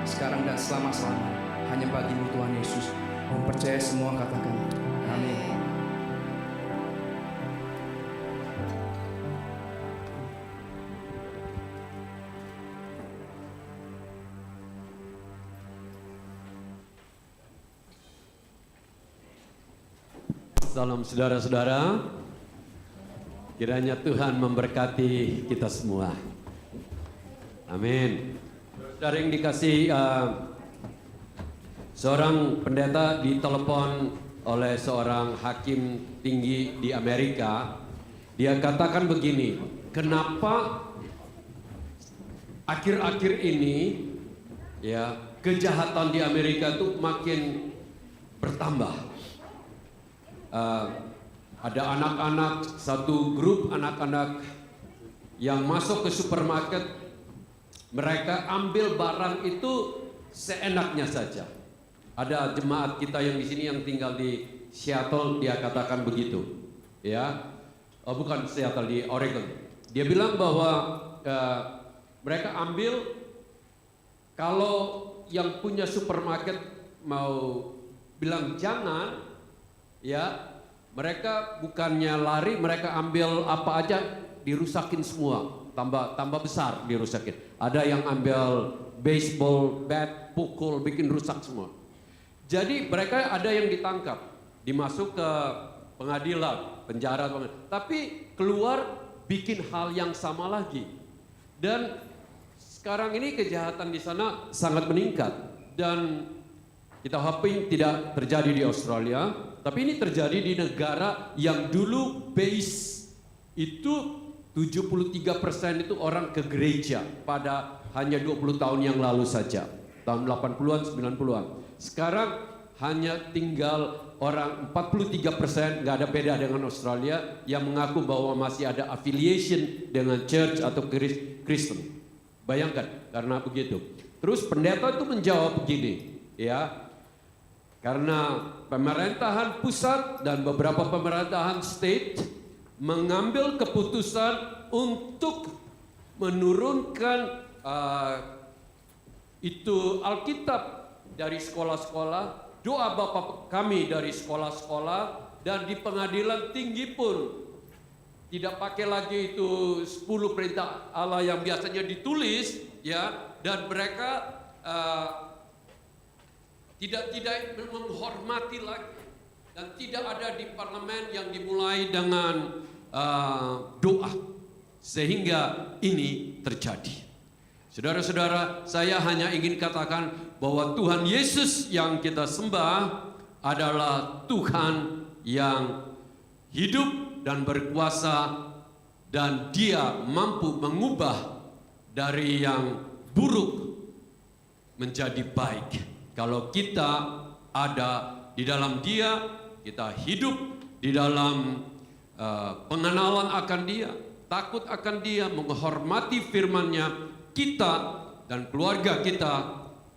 sekarang dan selama-lamanya. Hanya bagi-Mu Tuhan Yesus. Dan percaya semua katakan amin. Salam saudara-saudara, kiranya Tuhan memberkati kita semua. Amin. Saudara yang dikasih, seorang pendeta ditelepon oleh seorang hakim tinggi di Amerika. Dia katakan begini, kenapa akhir-akhir ini ya kejahatan di Amerika itu makin bertambah. Ada anak-anak, satu grup anak-anak yang masuk ke supermarket, mereka ambil barang itu seenaknya saja. Ada jemaat kita yang di sini yang tinggal di Seattle, dia katakan begitu, ya, bukan Seattle, di Oregon. Dia bilang bahwa mereka ambil, kalau yang punya supermarket mau bilang jangan, ya, mereka bukannya lari, mereka ambil apa aja dirusakin semua, tambah besar dirusakin. Ada yang ambil baseball bat, pukul, bikin rusak semua. Jadi mereka ada yang ditangkap, dimasuk ke pengadilan, penjara, tapi keluar bikin hal yang sama lagi. Dan sekarang ini kejahatan di sana sangat meningkat, dan kita harapin tidak terjadi di Australia, tapi ini terjadi di negara yang dulu base itu 73% itu orang ke gereja pada hanya 20 tahun yang lalu saja, tahun 80-an, 90-an. Sekarang hanya tinggal orang 43%, nggak ada beda dengan Australia, yang mengaku bahwa masih ada affiliation dengan church atau Kristen. Bayangkan, karena begitu. Terus pendeta itu menjawab begini, ya, karena pemerintahan pusat dan beberapa pemerintahan state mengambil keputusan untuk menurunkan itu Alkitab dari sekolah-sekolah, doa Bapa kami dari sekolah-sekolah, dan di pengadilan tinggi pun tidak pakai lagi itu 10 perintah Allah yang biasanya ditulis, ya, dan mereka tidak menghormati lagi, dan tidak ada di parlemen yang dimulai dengan doa, sehingga ini terjadi. Saudara-saudara, saya hanya ingin katakan bahwa Tuhan Yesus yang kita sembah adalah Tuhan yang hidup dan berkuasa, dan Dia mampu mengubah dari yang buruk menjadi baik. Kalau kita ada di dalam Dia, kita hidup di dalam pengenalan akan Dia, takut akan Dia, menghormati firman-Nya, kita dan keluarga kita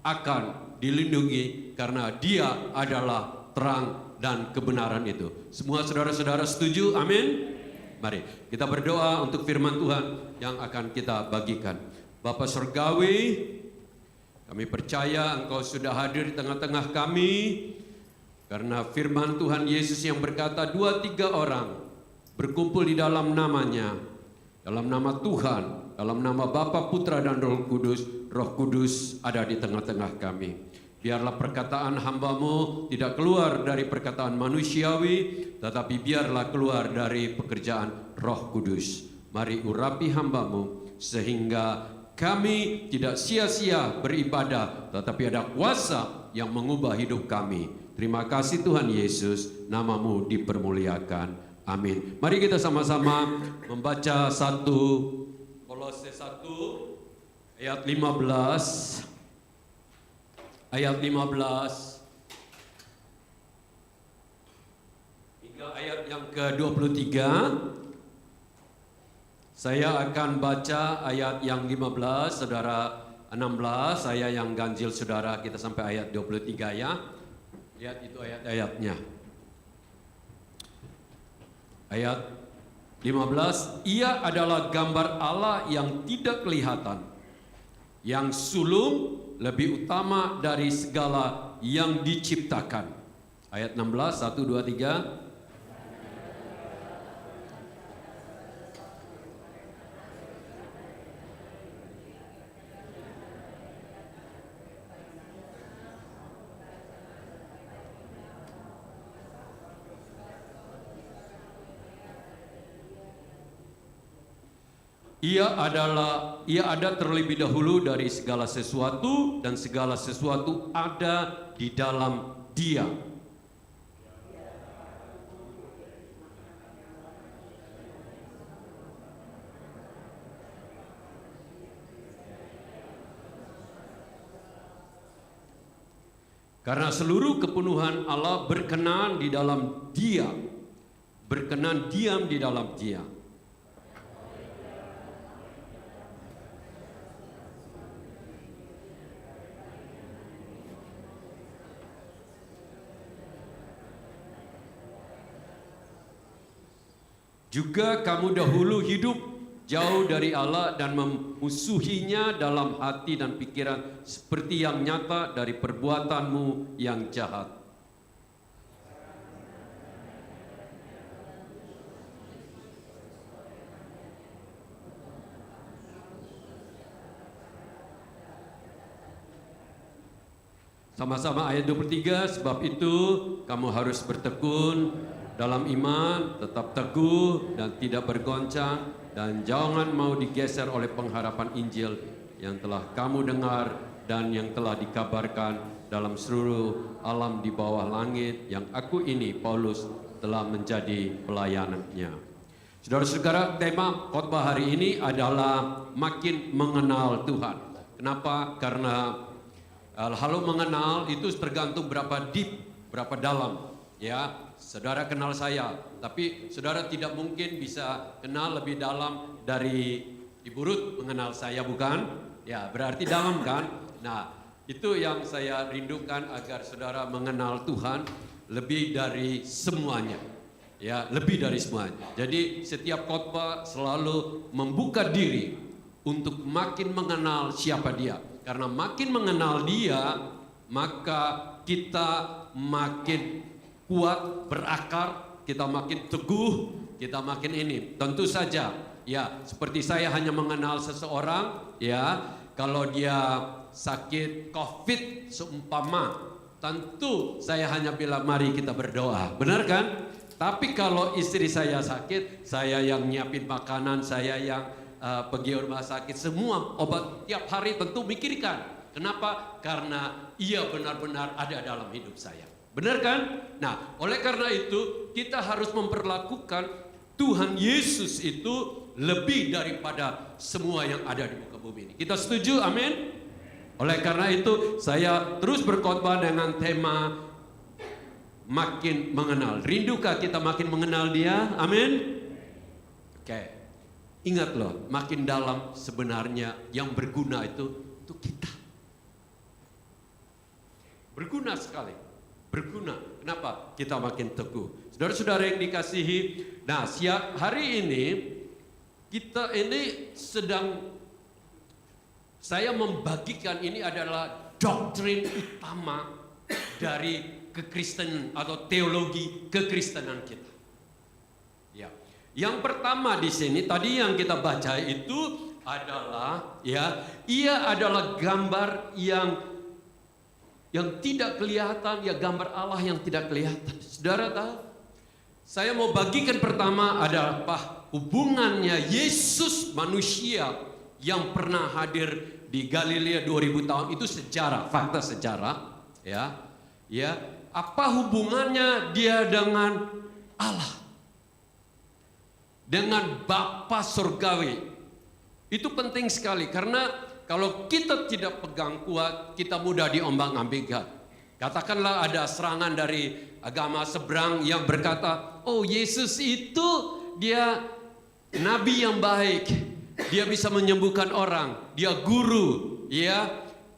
akan dilindungi karena Dia adalah terang dan kebenaran itu. Semua saudara-saudara setuju? Amin. Mari kita berdoa untuk firman Tuhan yang akan kita bagikan. Bapa Surgawi, kami percaya Engkau sudah hadir di tengah-tengah kami, karena firman Tuhan Yesus yang berkata 2-3 orang berkumpul di dalam namanya, dalam nama Tuhan, dalam nama Bapa, Putra, dan Roh Kudus ada di tengah-tengah kami. Biarlah perkataan hamba-Mu tidak keluar dari perkataan manusiawi, tetapi biarlah keluar dari pekerjaan Roh Kudus. Mari urapi hamba-Mu, sehingga kami tidak sia-sia beribadah, tetapi ada kuasa yang mengubah hidup kami. Terima kasih Tuhan Yesus, nama-Mu dipermuliakan. Amin. Mari kita sama-sama membaca Kolose 1 ayat 15. Ayat 15 hingga ayat yang ke-23. Saya akan baca ayat yang 15, saudara 16, saya yang ganjil saudara, kita sampai ayat 23 ya. Lihat itu ayat-ayatnya. Ayat 15, Ia adalah gambar Allah yang tidak kelihatan, yang sulung lebih utama dari segala yang diciptakan. Ayat 16, 1, 2, 3. Ia ada terlebih dahulu dari segala sesuatu, dan segala sesuatu ada di dalam Dia. Karena seluruh kepenuhan Allah berkenan di dalam Dia, berkenan diam di dalam Dia. Juga kamu dahulu hidup jauh dari Allah dan memusuhinya dalam hati dan pikiran, seperti yang nyata dari perbuatanmu yang jahat. Sama-sama ayat 23, sebab itu kamu harus bertekun dalam iman, tetap teguh dan tidak bergoncang, dan jangan mau digeser oleh pengharapan Injil yang telah kamu dengar dan yang telah dikabarkan dalam seluruh alam di bawah langit, yang aku ini, Paulus, telah menjadi pelayanannya. Saudara-saudara, tema khotbah hari ini adalah makin mengenal Tuhan. Kenapa? Karena kalau mengenal itu tergantung berapa deep, berapa dalam. Ya, saudara kenal saya, tapi saudara tidak mungkin bisa kenal lebih dalam dari Ibu Ruth mengenal saya, bukan? Ya, berarti dalam kan? Nah, itu yang saya rindukan, agar saudara mengenal Tuhan lebih dari semuanya. Ya, lebih dari semuanya. Jadi setiap khotbah selalu membuka diri untuk makin mengenal siapa Dia. Karena makin mengenal Dia, maka kita makin kuat berakar, kita makin teguh, kita makin ini. Tentu saja, ya, seperti saya hanya mengenal seseorang, ya, kalau dia sakit COVID seumpama, tentu saya hanya bilang mari kita berdoa, benar kan? Tapi kalau istri saya sakit, saya yang nyiapin makanan, saya yang pergi rumah sakit, semua obat tiap hari tentu mikirkan. Kenapa? Karena ia benar-benar ada dalam hidup saya. Benar kan? Nah, oleh karena itu kita harus memperlakukan Tuhan Yesus itu lebih daripada semua yang ada di muka bumi ini. Kita setuju? Amin. Oleh karena itu saya terus berkhotbah dengan tema makin mengenal. Rindukah kita makin mengenal Dia? Amin. Oke. Ingat loh, makin dalam sebenarnya yang berguna itu kita. Berguna sekali. Berguna. Kenapa? Kita makin teguh. Saudara-saudara yang dikasihi, nah hari ini kita ini saya membagikan, ini adalah doktrin utama dari kekristenan atau teologi kekristenan kita. Ya. Yang pertama di sini tadi yang kita baca itu adalah, ya, ia adalah gambar yang tidak kelihatan, ya, gambar Allah yang tidak kelihatan. Saudara tahu? Saya mau bagikan pertama adalah apa? Hubungannya Yesus manusia yang pernah hadir di Galilea 2000 tahun itu sejarah, fakta sejarah, ya. Ya, apa hubungannya dia dengan Allah? Dengan Bapa surgawi. Itu penting sekali, karena kalau kita tidak pegang kuat, kita mudah diombang-ambingkan. Katakanlah ada serangan dari agama seberang yang berkata, oh Yesus itu dia nabi yang baik, dia bisa menyembuhkan orang, dia guru, ya,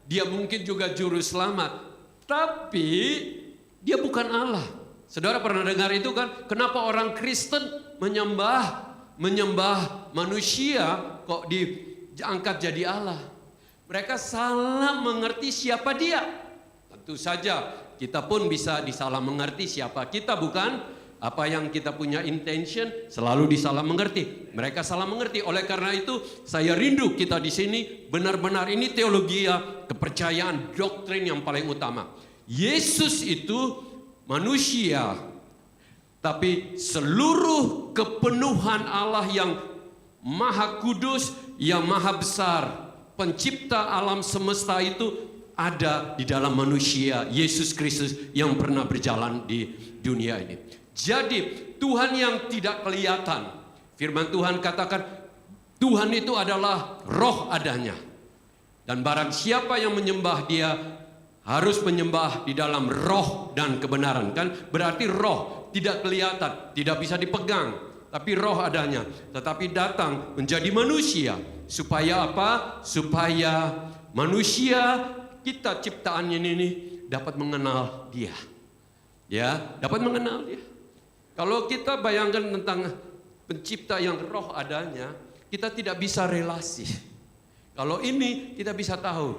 dia mungkin juga juru selamat, tapi dia bukan Allah. Saudara pernah dengar itu kan? Kenapa orang Kristen menyembah manusia kok diangkat jadi Allah? Mereka salah mengerti siapa dia. Tentu saja kita pun bisa disalah mengerti siapa kita, bukan? Apa yang kita punya intention selalu disalah mengerti. Mereka salah mengerti. Oleh karena itu saya rindu kita di sini benar-benar ini teologi kepercayaan, doktrin yang paling utama. Yesus itu manusia, tapi seluruh kepenuhan Allah yang maha kudus, yang maha besar, pencipta alam semesta itu ada di dalam manusia Yesus Kristus yang pernah berjalan di dunia ini. Jadi Tuhan yang tidak kelihatan, firman Tuhan katakan Tuhan itu adalah roh adanya. Dan barang siapa yang menyembah dia harus menyembah di dalam roh dan kebenaran. Kan berarti roh tidak kelihatan, tidak bisa dipegang, tapi roh adanya. Tetapi datang menjadi manusia. Supaya apa? Supaya manusia kita ciptaan ini dapat mengenal dia. Ya, dapat mengenal dia. Kalau kita bayangkan tentang pencipta yang roh adanya, kita tidak bisa relasi. Kalau ini kita bisa tahu,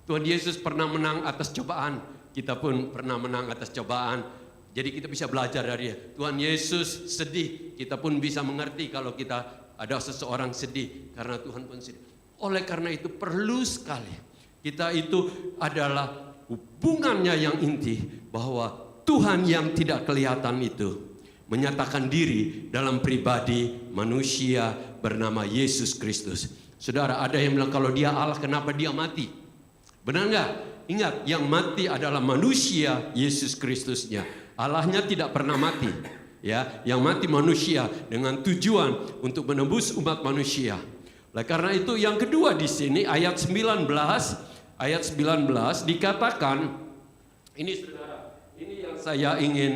Tuhan Yesus pernah menang atas cobaan, kita pun pernah menang atas cobaan. Jadi kita bisa belajar dari dia. Tuhan Yesus sedih, kita pun bisa mengerti kalau kita ada seseorang sedih karena Tuhan pun sedih. Oleh karena itu perlu sekali kita itu adalah hubungannya yang inti, bahwa Tuhan yang tidak kelihatan itu menyatakan diri dalam pribadi manusia bernama Yesus Kristus. Saudara, ada yang bilang kalau dia Allah kenapa dia mati? Benar enggak? Ingat, yang mati adalah manusia Yesus Kristusnya. Allahnya tidak pernah mati. Ya, yang mati manusia dengan tujuan untuk menembus umat manusia. Oleh karena itu yang kedua di sini ayat 19 dikatakan, ini saudara, ini yang saya ingin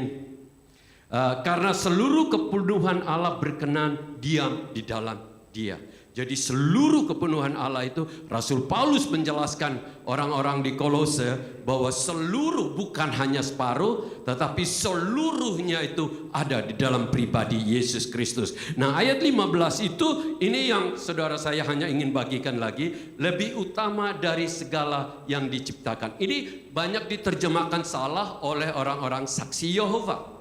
karena seluruh kepenuhan Allah berkenan diam di dalam dia. Jadi seluruh kepenuhan Allah itu Rasul Paulus menjelaskan orang-orang di Kolose bahwa seluruh, bukan hanya separuh, tetapi seluruhnya itu ada di dalam pribadi Yesus Kristus. Nah ayat 15 itu ini yang saudara saya hanya ingin bagikan lagi, lebih utama dari segala yang diciptakan. Ini banyak diterjemahkan salah oleh orang-orang saksi Yehova.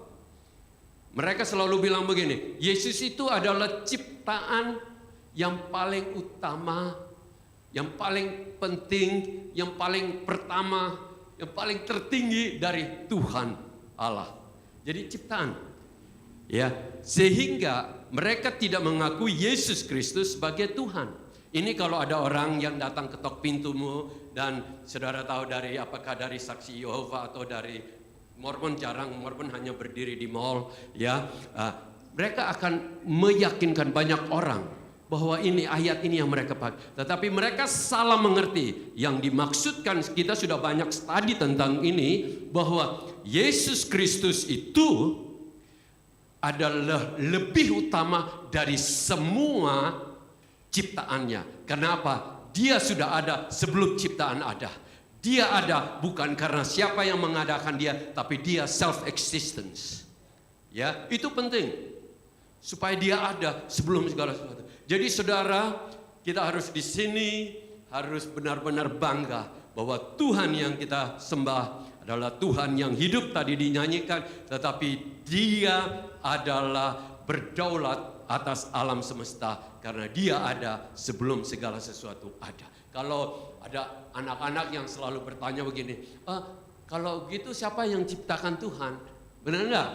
Mereka selalu bilang begini, Yesus itu adalah ciptaan yang paling utama, yang paling penting, yang paling pertama, yang paling tertinggi dari Tuhan Allah. Jadi ciptaan. Ya, sehingga mereka tidak mengakui Yesus Kristus sebagai Tuhan. Ini kalau ada orang yang datang ketok pintumu dan saudara tahu dari apakah dari saksi Yehova atau dari Mormon, jarang, Mormon hanya berdiri di mall, ya. Mereka akan meyakinkan banyak orang bahwa ini ayat ini yang mereka pakai. Tetapi mereka salah mengerti. Yang dimaksudkan, kita sudah banyak studi tentang ini, bahwa Yesus Kristus itu adalah lebih utama dari semua ciptaannya. Kenapa? Dia sudah ada sebelum ciptaan ada. Dia ada bukan karena siapa yang mengadakan dia, tapi dia self-existence. Ya, itu penting. Supaya dia ada sebelum segala sesuatu. Jadi saudara, kita harus di sini harus benar-benar bangga bahwa Tuhan yang kita sembah adalah Tuhan yang hidup, tadi dinyanyikan, tetapi dia adalah berdaulat atas alam semesta karena dia ada sebelum segala sesuatu ada. Kalau ada anak-anak yang selalu bertanya begini, kalau gitu siapa yang ciptakan Tuhan? Benar enggak?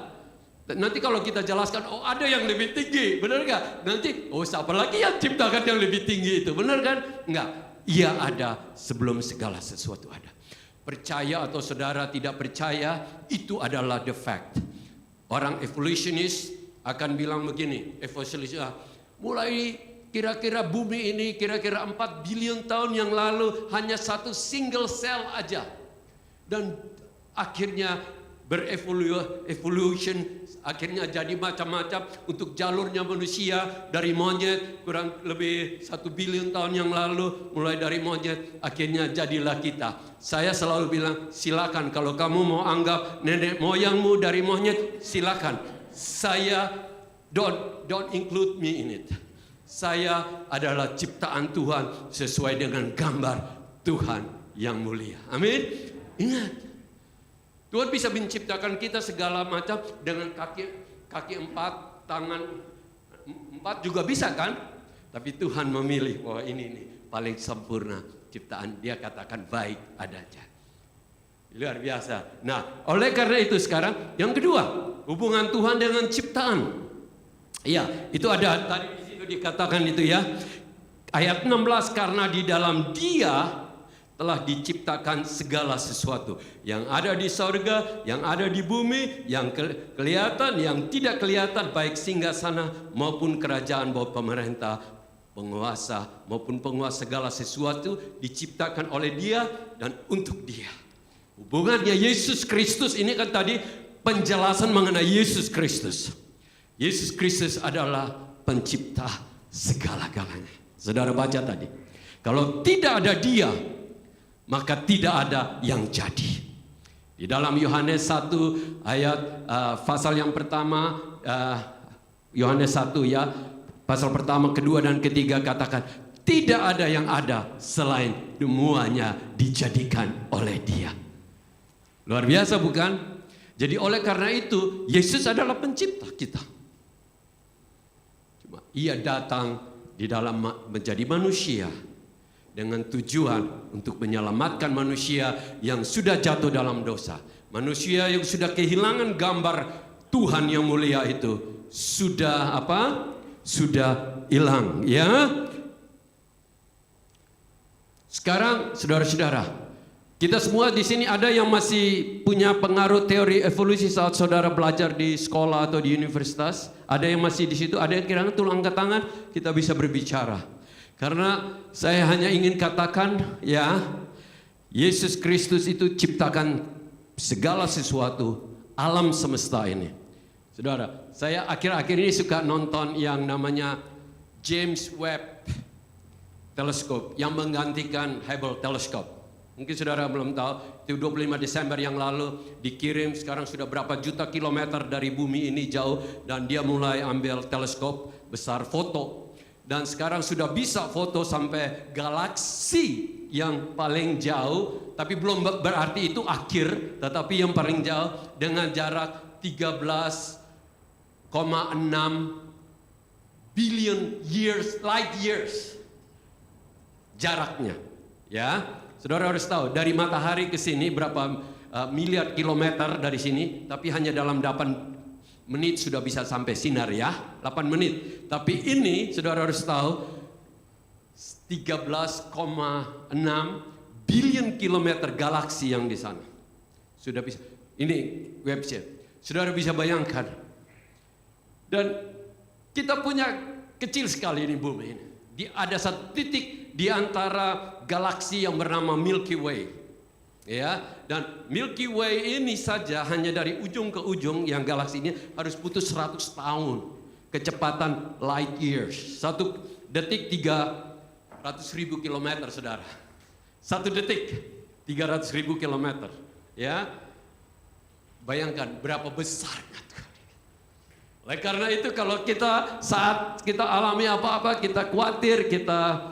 Nanti kalau kita jelaskan, oh ada yang lebih tinggi, benar enggak? Nanti, oh siapa lagi yang ciptakan yang lebih tinggi itu? Benar kan? Enggak, ia ada sebelum segala sesuatu ada. Percaya atau saudara tidak percaya, itu adalah the fact. Orang evolutionist akan bilang begini, evolutionist, mulai kira-kira bumi ini kira-kira 4 billion tahun yang lalu hanya satu single cell aja. Dan akhirnya berevolution, akhirnya jadi macam-macam untuk jalurnya manusia dari monyet kurang lebih 1 billion tahun yang lalu, mulai dari monyet akhirnya jadilah kita. Saya selalu bilang silakan, kalau kamu mau anggap nenek moyangmu dari monyet silakan. Saya don't include me in it. Saya adalah ciptaan Tuhan sesuai dengan gambar Tuhan yang mulia. Amin. Ingat, Tuhan bisa menciptakan kita segala macam dengan kaki 4, tangan 4 juga bisa kan? Tapi Tuhan memilih, wah ini nih paling sempurna ciptaan. Dia katakan baik adanya. Luar biasa. Nah, oleh karena itu sekarang yang kedua, hubungan Tuhan dengan ciptaan. Iya, itu ada tadi di situ dikatakan itu ya. Ayat 16, karena di dalam Dia telah diciptakan segala sesuatu yang ada di sorga, yang ada di bumi, yang kelihatan, yang tidak kelihatan, baik singgasana maupun kerajaan bawah pemerintah, penguasa maupun penguasa, segala sesuatu diciptakan oleh Dia dan untuk Dia. Hubungannya Yesus Kristus ini kan tadi penjelasan mengenai Yesus Kristus. Yesus Kristus adalah pencipta segala-galanya. Saudara baca tadi, kalau tidak ada Dia, maka tidak ada yang jadi. Di dalam Yohanes 1 ayat pasal yang pertama, Yohanes 1 ya, pasal pertama, kedua dan ketiga katakan, tidak ada yang ada selain semuanya dijadikan oleh Dia. Luar biasa bukan? Jadi oleh karena itu Yesus adalah pencipta kita. Cuma Ia datang di dalam menjadi manusia dengan tujuan untuk menyelamatkan manusia yang sudah jatuh dalam dosa. Manusia yang sudah kehilangan gambar Tuhan yang mulia itu sudah apa? Sudah hilang, ya. Sekarang saudara-saudara, kita semua di sini ada yang masih punya pengaruh teori evolusi saat saudara belajar di sekolah atau di universitas. Ada yang masih di situ, ada yang kira-kira tulang ke tangan, kita bisa berbicara. Karena saya hanya ingin katakan ya, Yesus Kristus itu ciptakan segala sesuatu, alam semesta ini. Saudara, saya akhir-akhir ini suka nonton yang namanya James Webb Telescope yang menggantikan Hubble Telescope. Mungkin saudara belum tahu, itu 25 Desember yang lalu dikirim, sekarang sudah berapa juta kilometer dari bumi ini jauh, dan dia mulai ambil teleskop besar foto. Dan sekarang sudah bisa foto sampai galaksi yang paling jauh, tapi belum berarti itu akhir, tetapi yang paling jauh dengan jarak 13,6 billion years, light years jaraknya, ya. Saudara harus tahu, dari matahari ke sini berapa miliar kilometer dari sini, tapi hanya dalam 8 menit sudah bisa sampai sinar ya, 8 menit. Tapi ini saudara harus tahu 13,6 billion kilometer galaksi yang di sana. Sudah bisa. Ini website. Saudara bisa bayangkan. Dan kita punya kecil sekali ini bumi ini. Ada satu titik di antara galaksi yang bernama Milky Way. Ya, dan Milky Way ini saja hanya dari ujung ke ujung yang galaksi ini harus putus 100 tahun. Kecepatan light years. 1 detik 300.000 kilometer, saudara. 1 detik 300.000 kilometer. Ya, bayangkan berapa besarnya Tuhan. Oleh karena itu kalau saat kita alami apa-apa, kita khawatir, kita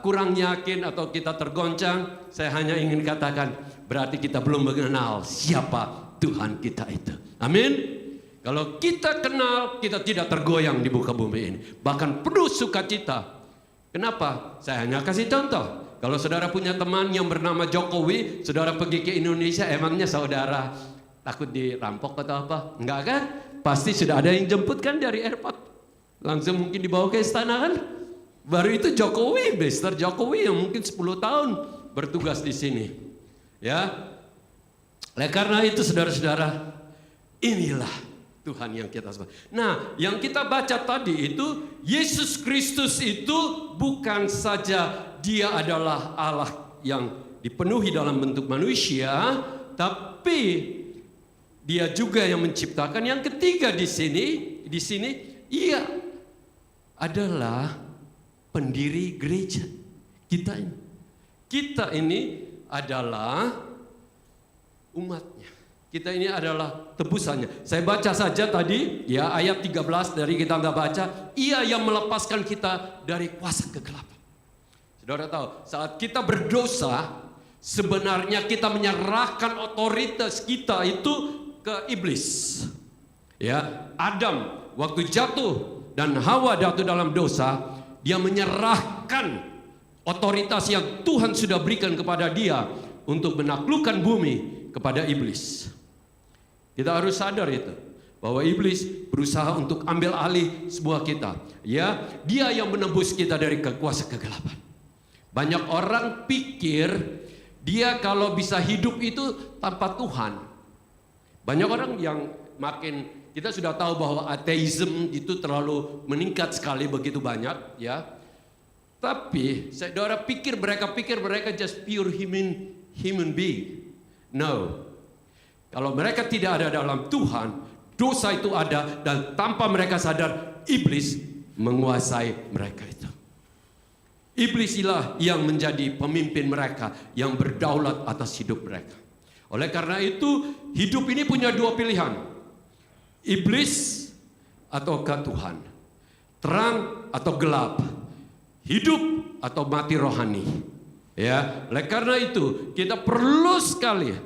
kurang yakin atau kita tergoncang, saya hanya ingin katakan berarti kita belum mengenal siapa Tuhan kita itu. Amin. Kalau kita kenal, kita tidak tergoyang di muka bumi ini, bahkan penuh sukacita. Kenapa? Saya hanya kasih contoh. Kalau saudara punya teman yang bernama Jokowi, saudara pergi ke Indonesia, emangnya saudara takut dirampok atau apa? Enggak kan? Pasti sudah ada yang jemput kan dari airport, langsung mungkin dibawa ke istana kan? Baru itu Jokowi, Mr. Jokowi yang mungkin 10 tahun bertugas di sini. Ya. Oleh karena itu saudara-saudara, inilah Tuhan yang kita sebut. Nah, yang kita baca tadi itu Yesus Kristus itu bukan saja Dia adalah Allah yang dipenuhi dalam bentuk manusia, tapi Dia juga yang menciptakan. Yang ketiga di sini Ia adalah pendiri gereja kita ini. Kita ini adalah umatnya. Kita ini adalah tebusannya. Saya baca saja tadi ya ayat 13 dari kita nggak baca. Ia yang melepaskan kita dari kuasa kegelapan. Saudara tahu, saat kita berdosa, sebenarnya kita menyerahkan otoritas kita itu ke iblis. Ya, Adam waktu jatuh dan Hawa jatuh dalam dosa, dia menyerahkan otoritas yang Tuhan sudah berikan kepada dia untuk menaklukkan bumi kepada iblis. Kita harus sadar itu, bahwa iblis berusaha untuk ambil alih semua kita. Ya, dia yang menembus kita dari kuasa kegelapan. Banyak orang pikir dia kalau bisa hidup itu tanpa Tuhan. Banyak orang yang makin, kita sudah tahu bahwa ateisme itu terlalu meningkat sekali, begitu banyak, ya. Tapi saudara pikir mereka just pure human being. No. Kalau mereka tidak ada dalam Tuhan, dosa itu ada, dan tanpa mereka sadar iblis menguasai mereka itu. Iblis lah yang menjadi pemimpin mereka, yang berdaulat atas hidup mereka. Oleh karena itu, hidup ini punya dua pilihan. Iblis ataukah Tuhan? Terang atau gelap? Hidup atau mati rohani? Ya, oleh karena itu kita perlu sekali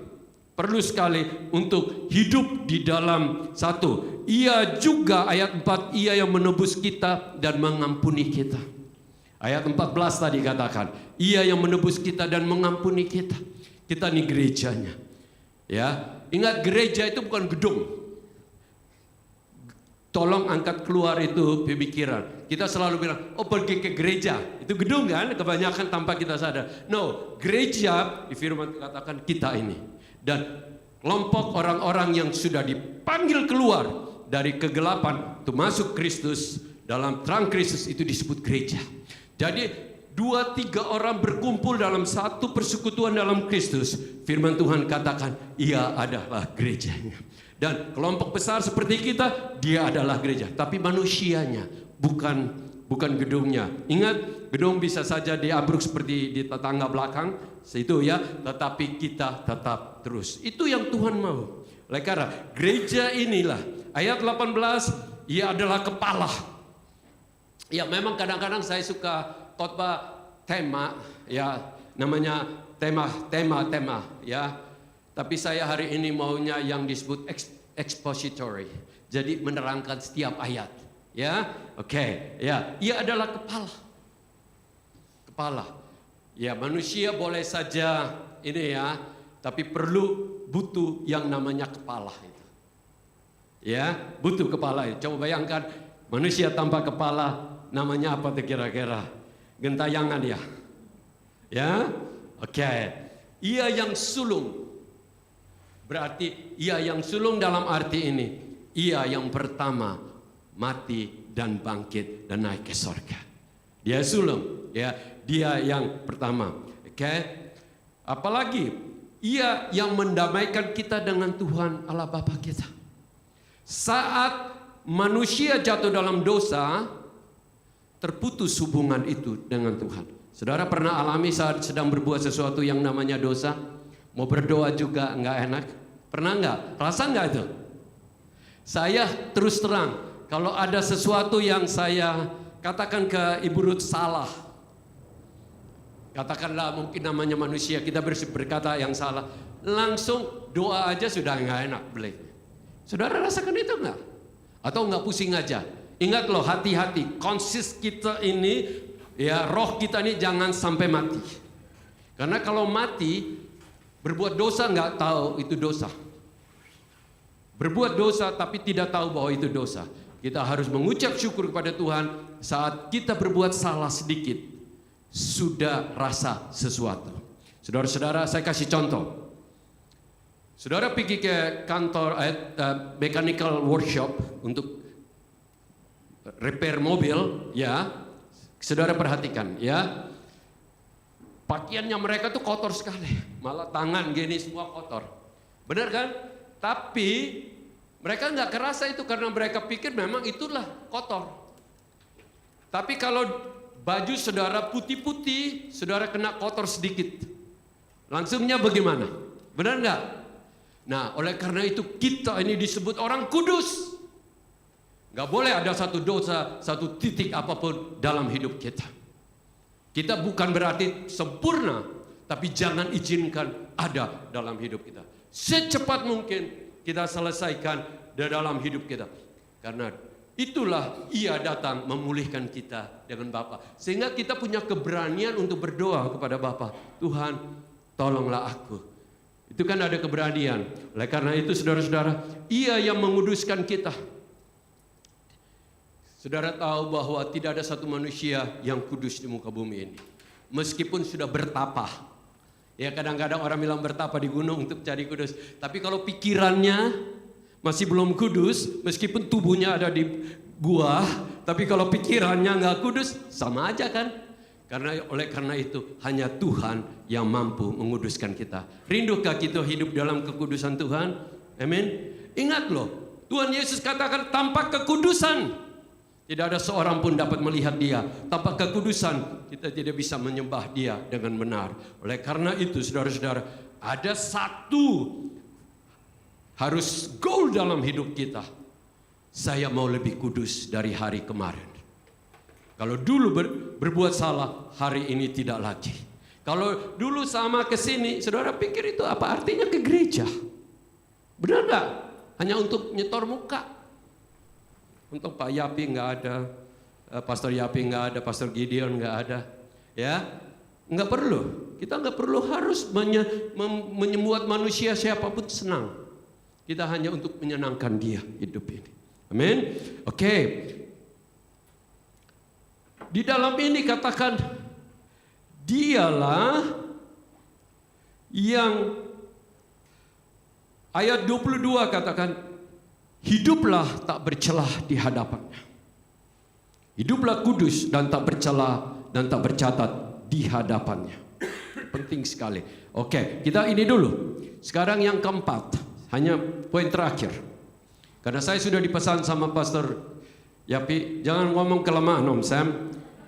untuk hidup di dalam satu. Ia juga ayat 4, ia yang menebus kita dan mengampuni kita. Ayat 14 tadi katakan, ia yang menebus kita dan mengampuni kita. Kita ini gerejanya. Ya, ingat gereja itu bukan gedung. Tolong angkat keluar itu pemikiran. Kita selalu bilang, oh pergi ke gereja. Itu gedung kan, kebanyakan tanpa kita sadar. No, gereja, di firman katakan kita ini. Dan kelompok orang-orang yang sudah dipanggil keluar dari kegelapan untuk masuk Kristus, dalam terang Kristus itu disebut gereja. Jadi 2-3 orang berkumpul dalam satu persekutuan dalam Kristus. Firman Tuhan katakan, ia adalah gerejanya. Dan kelompok besar seperti kita, dia adalah gereja. Tapi manusianya, bukan gedungnya. Ingat, gedung bisa saja diambruk seperti di tetangga belakang, itu ya. Tetapi kita tetap terus. Itu yang Tuhan mau. Oleh karena gereja inilah, ayat 18, ia adalah kepala. Ya, memang kadang-kadang saya suka khotbah tema, ya, namanya tema, ya. Tapi saya hari ini maunya yang disebut expository. Jadi menerangkan setiap ayat, ya. Oke, ya. Ia adalah kepala. Ya, manusia boleh saja ini ya, tapi butuh yang namanya kepala itu. Ya, butuh kepala itu. Coba bayangkan manusia tanpa kepala, namanya apa tuh kira-kira? Gentayangan ya. Ya, oke. Ia yang sulung. Berarti ia yang sulung dalam arti ini, ia yang pertama mati dan bangkit dan naik ke surga. Dia sulung, ya, dia yang pertama. Oke. Apalagi ia yang mendamaikan kita dengan Tuhan Allah Bapa kita. Saat manusia jatuh dalam dosa, terputus hubungan itu dengan Tuhan. Saudara pernah alami saat sedang berbuat sesuatu yang namanya dosa? Mau berdoa juga enggak enak. Pernah enggak? Rasa enggak itu? Saya terus terang, kalau ada sesuatu yang saya katakan ke Ibu Ruth salah, katakanlah mungkin namanya manusia, kita berkata yang salah, langsung doa aja sudah enggak enak. Saudara rasakan itu enggak? Atau enggak pusing aja? Ingat loh, hati-hati, konsis kita ini, ya roh kita ini jangan sampai mati. Karena kalau mati, berbuat dosa nggak tahu itu dosa. Berbuat dosa tapi tidak tahu bahwa itu dosa. Kita harus mengucap syukur kepada Tuhan saat kita berbuat salah sedikit. Sudah rasa sesuatu. Saudara-saudara, saya kasih contoh. Saudara pergi ke kantor mechanical workshop untuk repair mobil, ya. Saudara perhatikan, ya. Pakaiannya mereka tuh kotor sekali, malah tangan gini semua kotor. Benar kan? Tapi mereka nggak kerasa itu karena mereka pikir memang itulah kotor. Tapi kalau baju saudara putih-putih, saudara kena kotor sedikit, langsungnya bagaimana? Benar nggak? Nah, oleh karena itu kita ini disebut orang kudus. Nggak boleh ada satu dosa, satu titik apapun dalam hidup kita. Kita bukan berarti sempurna, tapi jangan izinkan ada dalam hidup kita. Secepat mungkin kita selesaikan di dalam hidup kita. Karena itulah Ia datang memulihkan kita dengan Bapa. Sehingga kita punya keberanian untuk berdoa kepada Bapa. Tuhan, tolonglah aku. Itu kan ada keberanian. Oleh karena itu saudara-saudara, Ia yang menguduskan kita. Saudara tahu bahwa tidak ada satu manusia yang kudus di muka bumi ini. Meskipun sudah bertapa. Ya kadang-kadang orang bilang bertapa di gunung untuk cari kudus. Tapi kalau pikirannya masih belum kudus, meskipun tubuhnya ada di gua, tapi kalau pikirannya nggak kudus, sama aja kan? Oleh karena itu hanya Tuhan yang mampu menguduskan kita. Rindukah kita hidup dalam kekudusan Tuhan? Amin. Ingat loh, Tuhan Yesus katakan tanpa kekudusan tidak ada seorang pun dapat melihat Dia. Tanpa kekudusan kita tidak bisa menyembah Dia dengan benar. Oleh karena itu saudara-saudara, ada satu harus goal dalam hidup kita. Saya mau lebih kudus dari hari kemarin. Kalau dulu berbuat salah, hari ini tidak lagi. Kalau dulu sama ke sini, saudara pikir itu apa artinya ke gereja? Benar nggak? Hanya untuk nyetor muka. Untuk Pak Yapi nggak ada, Pastor Yapi nggak ada, Pastor Gideon nggak ada, ya nggak perlu. Kita nggak perlu harus membuat manusia siapapun senang. Kita hanya untuk menyenangkan Dia hidup ini. Amin. Oke. Di dalam ini katakan, Dialah yang ayat 22 katakan, hiduplah tak bercelah di hadapannya. Hiduplah kudus dan tak bercelah dan tak bercatat di hadapannya. Penting sekali. Oke, kita ini dulu. Sekarang yang keempat, hanya poin terakhir. Karena saya sudah dipesan sama Pastor Yapi, jangan ngomong kelemahan Om Sam.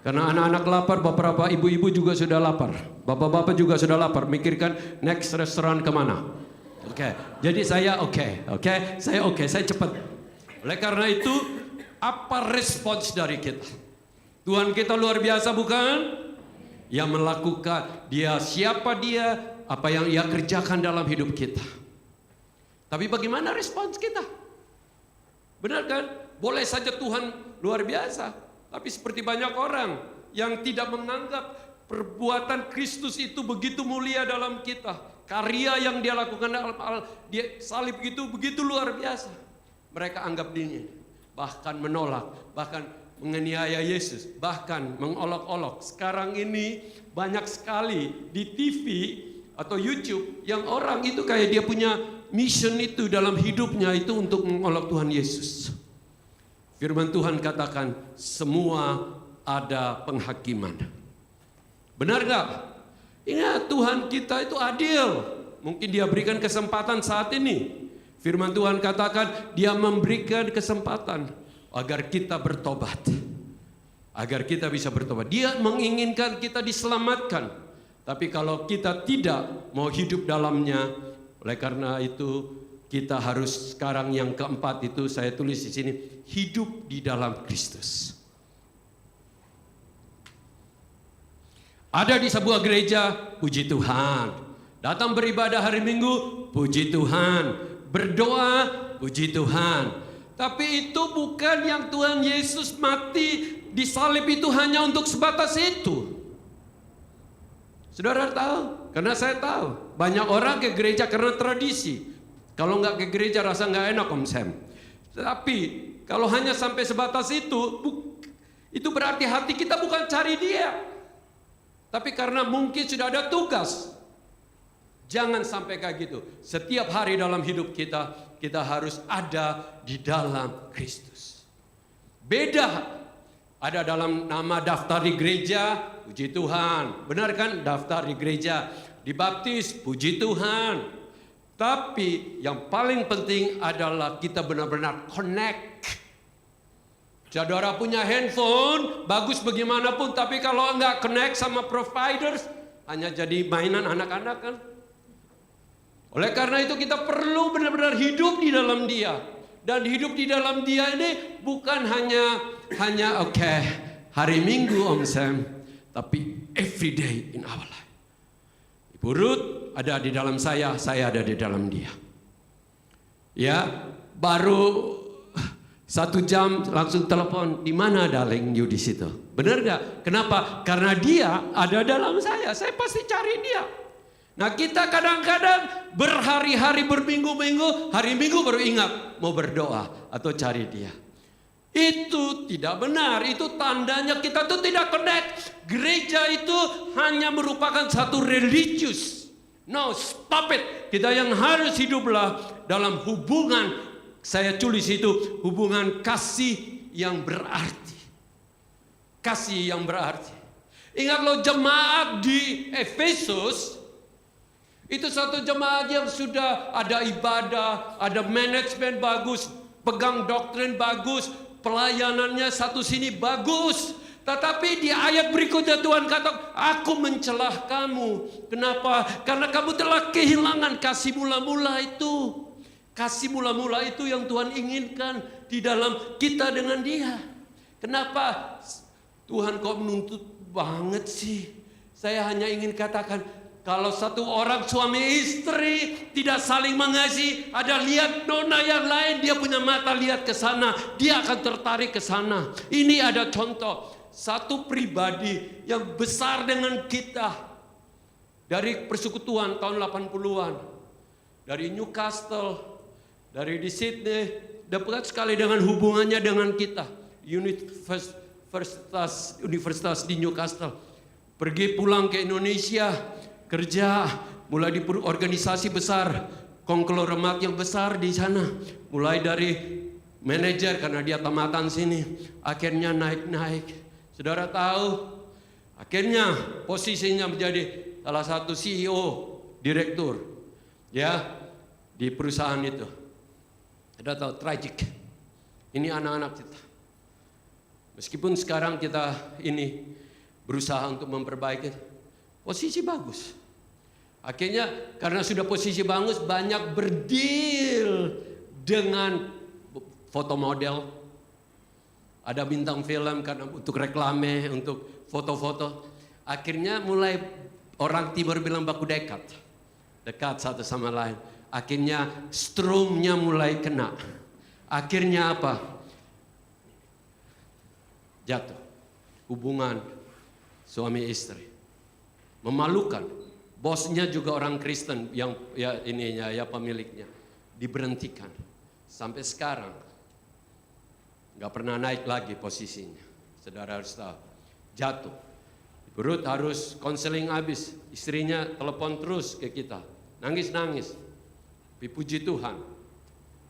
Karena anak-anak lapar, bapak-bapak, ibu-ibu juga sudah lapar. Bapak-bapak juga sudah lapar, mikirkan next restoran kemana. Oke, jadi saya saya cepat. Oleh karena itu, apa respons dari kita? Tuhan kita luar biasa bukan? Yang melakukan, siapa dia, apa yang Ia kerjakan dalam hidup kita. Tapi bagaimana respons kita? Benar kan? Boleh saja Tuhan luar biasa, tapi seperti banyak orang yang tidak menganggap perbuatan Kristus itu begitu mulia dalam kita. Karya yang Dia lakukan dalam Dia salib itu begitu luar biasa. Mereka anggap dirinya, bahkan menolak, bahkan menganiaya Yesus, bahkan mengolok-olok. Sekarang ini banyak sekali di TV atau YouTube yang orang itu kayak dia punya mission itu dalam hidupnya itu untuk mengolok Tuhan Yesus. Firman Tuhan katakan semua ada penghakiman. Benar gak? Ingat Tuhan kita itu adil. Mungkin Dia berikan kesempatan saat ini. Firman Tuhan katakan Dia memberikan kesempatan agar kita bertobat. Agar kita bisa bertobat. Dia menginginkan kita diselamatkan. Tapi kalau kita tidak mau hidup dalamnya, oleh karena itu kita harus sekarang yang keempat itu saya tulis di sini, hidup di dalam Kristus. Ada di sebuah gereja, puji Tuhan. Datang beribadah hari Minggu, puji Tuhan. Berdoa, puji Tuhan. Tapi itu bukan yang Tuhan Yesus mati di salib itu hanya untuk sebatas itu. Saudara tahu? Karena saya tahu. Banyak orang ke gereja karena tradisi. Kalau nggak ke gereja rasa nggak enak Om Sam. Tapi kalau hanya sampai sebatas itu berarti hati kita bukan cari Dia. Tapi karena mungkin sudah ada tugas. Jangan sampai kayak gitu. Setiap hari dalam hidup kita, kita harus ada di dalam Kristus. Beda. Ada dalam nama daftar di gereja, puji Tuhan. Benar kan? Daftar di gereja. Dibaptis, puji Tuhan. Tapi yang paling penting adalah kita benar-benar connect. Saudara punya handphone, bagus bagaimanapun, tapi kalau enggak connect sama providers, hanya jadi mainan anak-anak kan. Oleh karena itu kita perlu benar-benar hidup di dalam Dia. Dan hidup di dalam Dia ini bukan hanya hari Minggu Om Sam. tapi every day in our life. Ibu Ruth ada di dalam saya ada di dalam dia. Ya, baru 1 jam langsung telepon, di mana darling you di situ? Benar gak? Kenapa? Karena dia ada dalam saya pasti cari dia. Nah, kita kadang-kadang berhari-hari, berminggu-minggu, hari Minggu baru ingat mau berdoa atau cari dia. Itu tidak benar, itu tandanya kita tuh tidak connect. Gereja itu hanya merupakan satu religius. No, stop it. Kita yang harus hiduplah dalam hubungan. Saya tulis itu hubungan kasih yang berarti. Kasih yang berarti. Ingat loh, jemaat di Efesus itu satu jemaat yang sudah ada ibadah, ada manajemen bagus, pegang doktrin bagus, pelayanannya satu sini bagus. Tetapi di ayat berikutnya Tuhan kata, aku mencelah kamu. Kenapa? Karena kamu telah kehilangan kasih mula-mula itu. Kasih mula-mula itu yang Tuhan inginkan di dalam kita dengan dia. Kenapa? Tuhan kok menuntut banget sih? Saya hanya ingin katakan, kalau satu orang suami istri tidak saling mengasihi, ada lihat nona yang lain, dia punya mata lihat ke sana, dia akan tertarik ke sana. Ini ada contoh, satu pribadi yang besar dengan kita dari persekutuan tahun 80-an, dari Newcastle, dari di Sydney, dekat sekali dengan hubungannya dengan kita. Universitas di Newcastle. Pergi pulang ke Indonesia, kerja, mulai di organisasi besar, konglomerat yang besar di sana. Mulai dari manajer karena dia tamatan sini, akhirnya naik-naik. Saudara tahu, akhirnya posisinya menjadi salah satu CEO, direktur, ya, di perusahaan itu. Ada tahu, tragic. Ini anak-anak kita. Meskipun sekarang kita ini berusaha untuk memperbaiki, posisi bagus. Akhirnya karena sudah posisi bagus, banyak berdeal dengan foto model. Ada bintang film karena untuk reklame, untuk foto-foto. Akhirnya mulai orang timur bilang baku dekat satu sama lain. Akhirnya stromnya mulai kena. Akhirnya apa? Jatuh. Hubungan suami istri. Memalukan. Bosnya juga orang Kristen yang pemiliknya. Diberhentikan. Sampai sekarang nggak pernah naik lagi posisinya. Saudara harus tahu. Jatuh. Ruth harus konseling habis. Istrinya telepon terus ke kita. Nangis-nangis. Tapi puji Tuhan,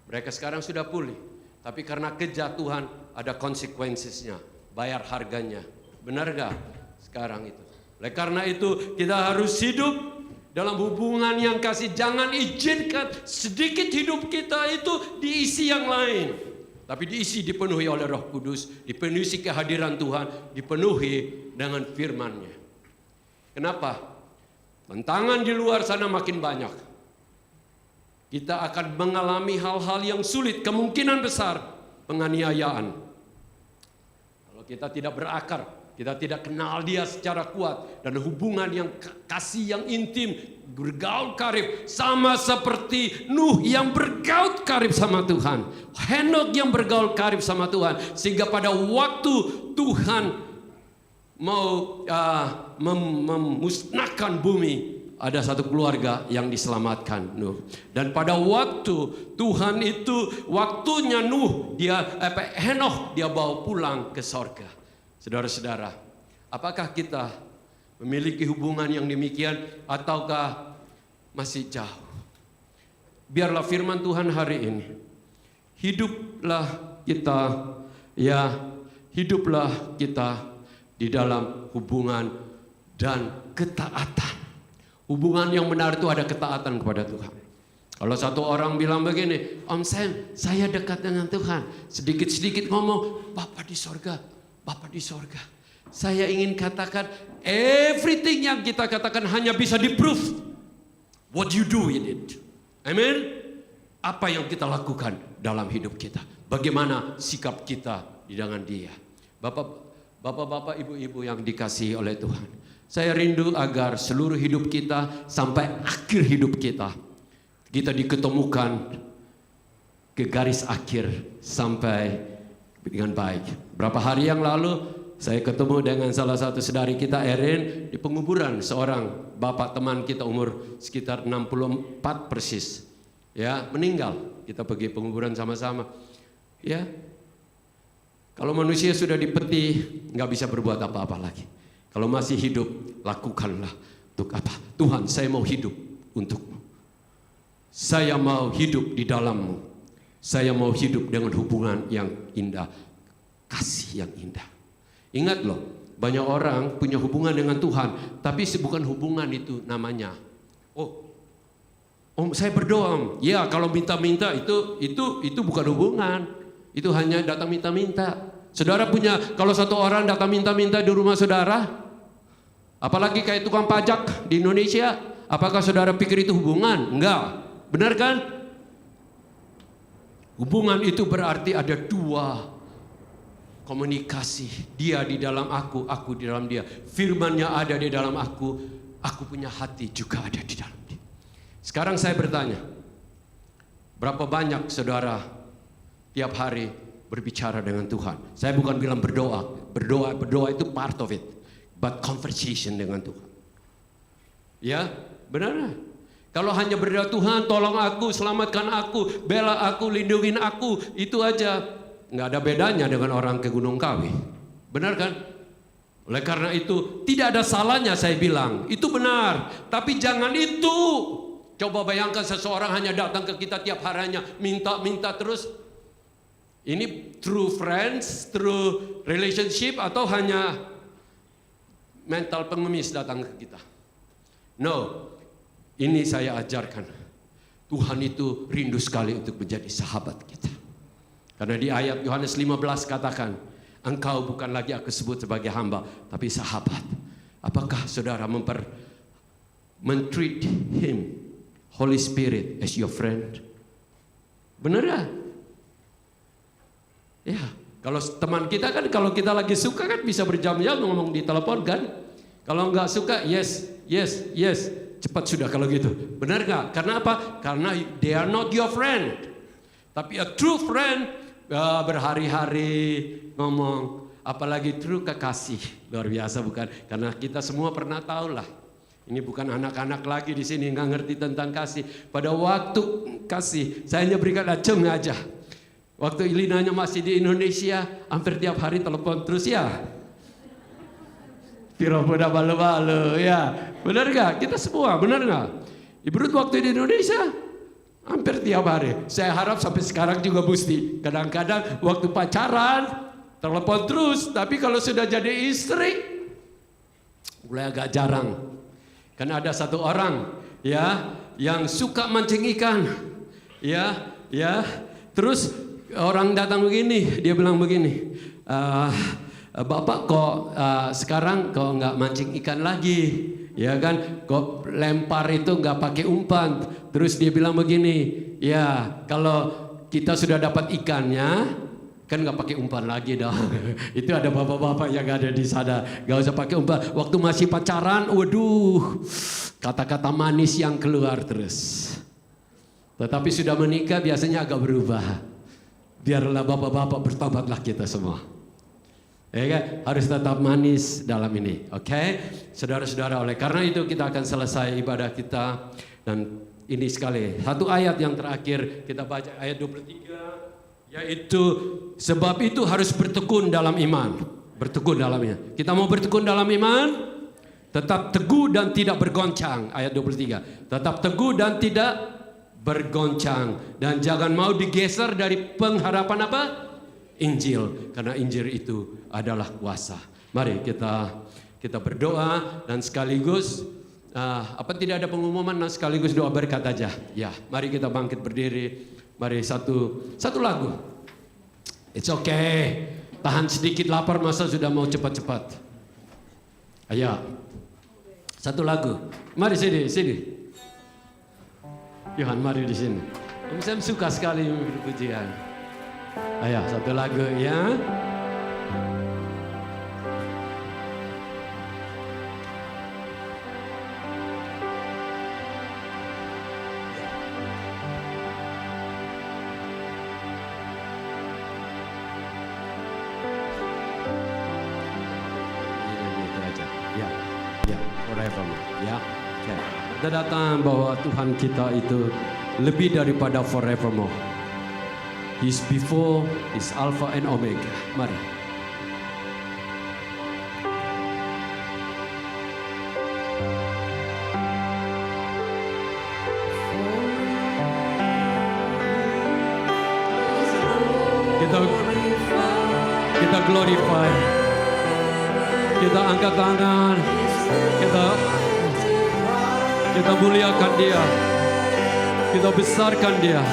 mereka sekarang sudah pulih. Tapi karena kejatuhan ada konsekuensinya, bayar harganya. Benar gak sekarang itu? Oleh karena itu kita harus hidup dalam hubungan yang kasih. Jangan izinkan sedikit hidup kita itu diisi yang lain. Tapi dipenuhi oleh Roh Kudus, dipenuhi kehadiran Tuhan, dipenuhi dengan firman-Nya. Kenapa? Tantangan di luar sana makin banyak. Kita akan mengalami hal-hal yang sulit, kemungkinan besar penganiayaan. Kalau kita tidak berakar, kita tidak kenal dia secara kuat, dan hubungan yang kasih yang intim, bergaul karib, sama seperti Nuh yang bergaul karib sama Tuhan, Henok yang bergaul karib sama Tuhan, sehingga pada waktu Tuhan mau memusnahkan bumi, ada satu keluarga yang diselamatkan, Nuh. Dan pada waktu Tuhan itu, waktunya Nuh, Henokh dia bawa pulang ke sorga. Saudara-saudara, apakah kita memiliki hubungan yang demikian ataukah masih jauh? Biarlah firman Tuhan hari ini, hiduplah kita di dalam hubungan dan ketaatan. Hubungan yang benar itu ada ketaatan kepada Tuhan. Kalau satu orang bilang begini, Om Sam, saya dekat dengan Tuhan. Sedikit-sedikit ngomong, Bapak di sorga, Bapak di sorga. Saya ingin katakan, everything yang kita katakan hanya bisa di-prove what you do in it. Amen. Apa yang kita lakukan dalam hidup kita. Bagaimana sikap kita di dengan dia. Bapak Bapak-bapak, ibu-ibu yang dikasihi oleh Tuhan, saya rindu agar seluruh hidup kita sampai akhir hidup kita diketemukan ke garis akhir sampai dengan baik. Berapa hari yang lalu saya ketemu dengan salah satu saudari kita, Erin, di penguburan seorang bapak teman kita umur sekitar 64 persis. Ya, meninggal. Kita pergi penguburan sama-sama. Ya. Kalau manusia sudah dipeti, nggak bisa berbuat apa-apa lagi. Kalau masih hidup, lakukanlah. Untuk apa? Tuhan, saya mau hidup untukmu. Saya mau hidup di dalammu. Saya mau hidup dengan hubungan yang indah. Kasih yang indah. Ingat loh, banyak orang punya hubungan dengan Tuhan, tapi bukan hubungan itu namanya. Om, saya berdoa, Om. Ya, kalau minta-minta itu bukan hubungan. Itu hanya datang minta-minta. Saudara punya, kalau satu orang datang minta-minta di rumah saudara, apalagi kayak tukang pajak di Indonesia, apakah saudara pikir itu hubungan? Enggak. Benar kan? Hubungan itu berarti ada dua komunikasi. Dia di dalam aku di dalam dia. Firman-Nya ada di dalam aku punya hati juga ada di dalam dia. Sekarang saya bertanya, berapa banyak saudara tiap hari berbicara dengan Tuhan? Saya bukan bilang berdoa. Berdoa itu part of it. But conversation dengan Tuhan. Ya, benar. Kalau hanya berdoa, Tuhan tolong aku, selamatkan aku, bela aku, lindungin aku, itu aja. Nggak ada bedanya dengan orang ke Gunung Kawi. Benar kan? Oleh karena itu, tidak ada salahnya saya bilang. Itu benar. Tapi jangan itu. Coba bayangkan seseorang hanya datang ke kita tiap harinya, minta terus. Ini true friends, true relationship, atau hanya mental pengemis datang ke kita? No, ini saya ajarkan. Tuhan itu rindu sekali untuk menjadi sahabat kita. Karena di ayat Yohanes 15 katakan, engkau bukan lagi aku sebut sebagai hamba, tapi sahabat. Apakah saudara men-treat him, Holy Spirit, as your friend? Benar ya? Ya, kalau teman kita kan, kalau kita lagi suka kan bisa berjam-jam ngomong di telepon kan. Kalau nggak suka, yes, cepat sudah kalau gitu. Benar nggak? Karena apa? Karena they are not your friend. Tapi a true friend berhari-hari ngomong, apalagi true kekasih, luar biasa bukan? Karena kita semua pernah tahu lah. Ini bukan anak-anak lagi di sini nggak ngerti tentang kasih. Pada waktu kasih, saya hanya berikan acung aja. Waktu Ilinanya masih di Indonesia, hampir tiap hari telepon terus ya. Piro-piro balu-balu ya. Benar gak? Kita semua, benar gak? Ibu Ruth waktu di Indonesia, hampir tiap hari. Saya harap sampai sekarang juga mesti. Kadang-kadang waktu pacaran, telepon terus. Tapi kalau sudah jadi istri, mulai agak jarang. Karena ada satu orang ya yang suka mancing ikan. Ya. Terus orang datang begini, dia bilang begini, Bapak kok sekarang kok nggak mancing ikan lagi, ya kan? Kok lempar itu nggak pakai umpan? Terus dia bilang begini, ya kalau kita sudah dapat ikannya, kan nggak pakai umpan lagi dong. Itu ada bapak-bapak yang ada di sana, nggak usah pakai umpan. Waktu masih pacaran, waduh, kata-kata manis yang keluar terus. Tetapi sudah menikah biasanya agak berubah. Biarlah bapak-bapak bertobatlah kita semua. Ya kan? Harus tetap manis dalam ini. Oke? Saudara-saudara, oleh karena itu kita akan selesai ibadah kita. Dan ini sekali, satu ayat yang terakhir kita baca, ayat 23. Yaitu, sebab itu harus bertekun dalam iman. Bertekun dalam iman. Kita mau bertekun dalam iman? Tetap teguh dan tidak bergoncang. Ayat 23. Tetap teguh dan tidak bergoncang, dan jangan mau digeser dari pengharapan apa? Injil, karena Injil itu adalah kuasa. Mari kita berdoa dan sekaligus tidak ada pengumuman, dan sekaligus doa berkat aja. Ya, mari kita bangkit berdiri. Mari satu lagu. It's okay. Tahan sedikit, lapar masa sudah mau cepat-cepat. Ayo. Satu lagu. Mari sini. Yohan, mari di sini. Om Sam suka sekali pujian. Ayo, satu lagu ya. Kita datang bahwa Tuhan kita itu lebih daripada forevermore. He's before, He's Alpha and Omega. Mari. Kita glorify. Kita angkat tangan. Kita muliakan Dia. Kita besarkan Dia.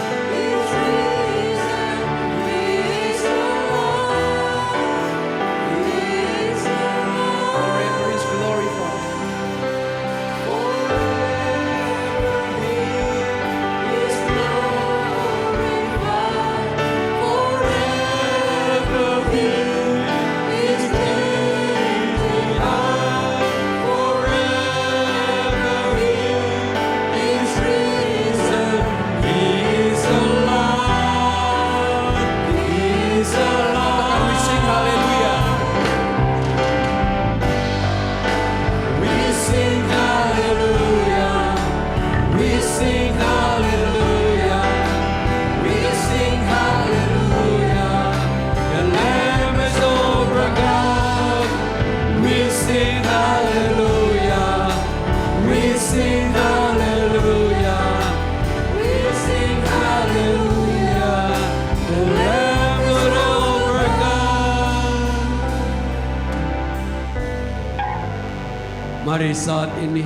Mari saat ini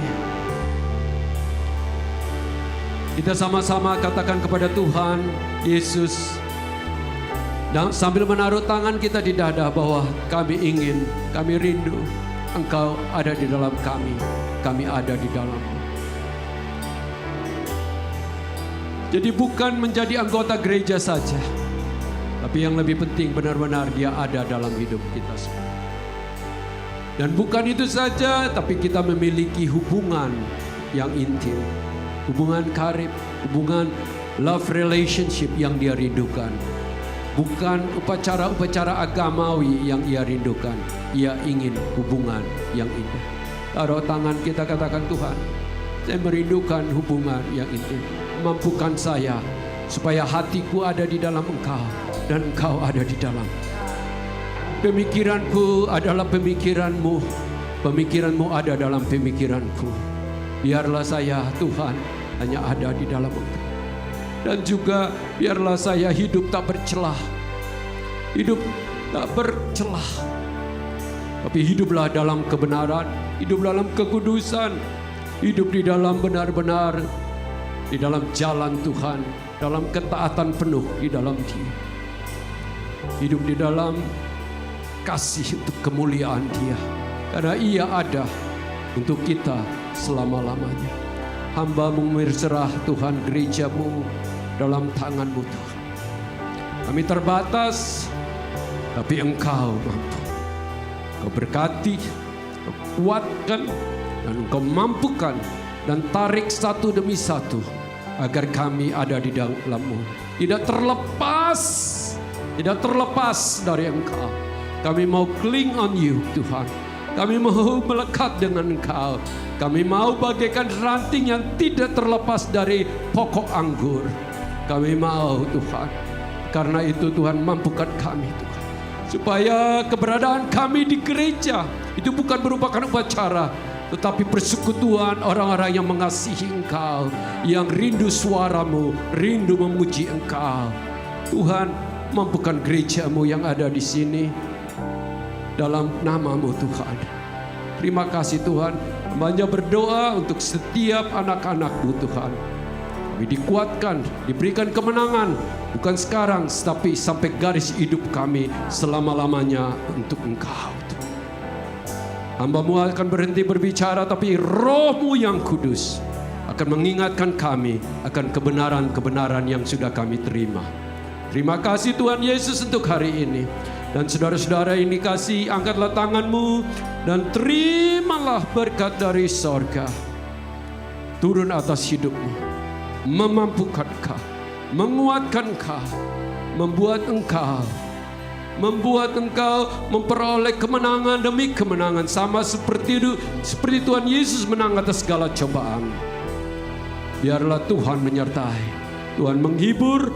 kita sama-sama katakan kepada Tuhan Yesus, dan sambil menaruh tangan kita di dada bahwa kami ingin, kami rindu Engkau ada di dalam kami ada di dalam-Mu. Jadi bukan menjadi anggota gereja saja, tapi yang lebih penting benar-benar Dia ada dalam hidup kita semua. Dan bukan itu saja, tapi kita memiliki hubungan yang intim, hubungan karib, hubungan love relationship yang Dia rindukan. Bukan upacara-upacara agamawi yang Ia rindukan. Ia ingin hubungan yang indah. Taruh tangan kita, katakan, Tuhan, saya merindukan hubungan yang intim. Mampukan saya supaya hatiku ada di dalam Engkau dan Engkau ada di dalam. Pemikiranku adalah pemikiran-Mu, pemikiran-Mu ada dalam pemikiranku. Biarlah saya, Tuhan, hanya ada di dalam Engkau. Dan juga biarlah saya hidup tak bercelah, hidup tak bercelah, tapi hiduplah dalam kebenaran, hidup dalam kekudusan, hidup di dalam benar-benar, di dalam jalan Tuhan, dalam ketaatan penuh di dalam Dia. Hidup di dalam kasih untuk kemuliaan Dia, karena Ia ada untuk kita selama-lamanya. Hamba-Mu berserah Tuhan, gereja-Mu dalam tangan-Mu Tuhan. Kami terbatas, tapi Engkau mampu. Engkau berkati, Engkau kuatkan, dan Engkau mampukan, dan tarik satu demi satu, agar kami ada di dalam-Mu. Tidak terlepas dari Engkau. Kami mau cling on You Tuhan. Kami mau melekat dengan Engkau. Kami mau bagaikan ranting yang tidak terlepas dari pokok anggur. Kami mau Tuhan. Karena itu Tuhan, mampukan kami Tuhan, supaya keberadaan kami di gereja itu bukan merupakan upacara, tetapi persekutuan orang-orang yang mengasihi Engkau, yang rindu suara-Mu, rindu memuji Engkau. Tuhan, mampukan gereja-Mu yang ada di sini dalam nama-Mu Tuhan. Terima kasih Tuhan. Hamba-Nya berdoa untuk setiap anak-anak-Mu Tuhan. Kami dikuatkan, diberikan kemenangan, bukan sekarang, tapi sampai garis hidup kami selama-lamanya untuk Engkau. Hamba-Mu akan berhenti berbicara, tapi Roh-Mu yang kudus akan mengingatkan kami akan kebenaran-kebenaran yang sudah kami terima. Terima kasih Tuhan Yesus untuk hari ini. Dan saudara-saudara ini kasih, angkatlah tangan-Mu dan terimalah berkat dari sorga turun atas hidup-Mu, memampukan Engkau, menguatkan Engkau, membuat Engkau memperoleh kemenangan demi kemenangan, sama seperti Tuhan Yesus menang atas segala cobaan. biarlah Tuhan menyertai, Tuhan menghibur,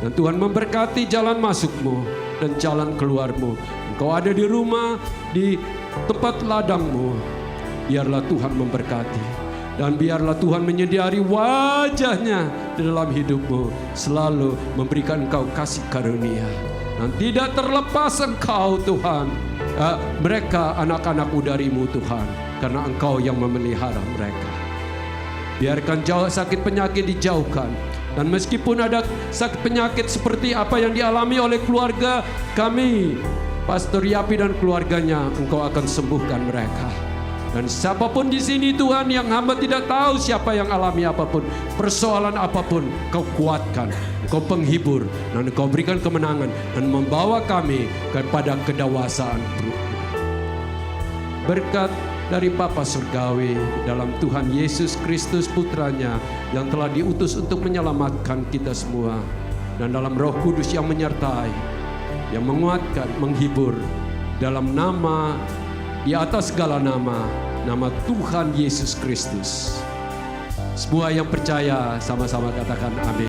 dan Tuhan memberkati jalan masukmu dan jalan keluarmu. Engkau ada di rumah, di tempat ladangmu, biarlah Tuhan memberkati. Dan biarlah Tuhan menyediari wajahnya di dalam hidupmu, selalu memberikan engkau kasih karunia. Dan tidak terlepas engkau Tuhan, mereka anak-anakmu darimu Tuhan, karena engkau yang memelihara mereka. Biarkan sakit penyakit dijauhkan. Dan meskipun ada sakit penyakit seperti apa yang dialami oleh keluarga kami, Pastor Yapi dan keluarganya, engkau akan sembuhkan mereka. Dan siapapun di sini Tuhan yang hamba tidak tahu siapa yang alami apapun, persoalan apapun, Kau kuatkan, Kau penghibur, dan Kau berikan kemenangan dan membawa kami kepada kedewasaan. Berkat dari Bapa Surgawi dalam Tuhan Yesus Kristus Putranya yang telah diutus untuk menyelamatkan kita semua, dan dalam Roh Kudus yang menyertai, yang menguatkan, menghibur, dalam nama di atas segala nama, nama Tuhan Yesus Kristus. Semua yang percaya sama-sama katakan amin.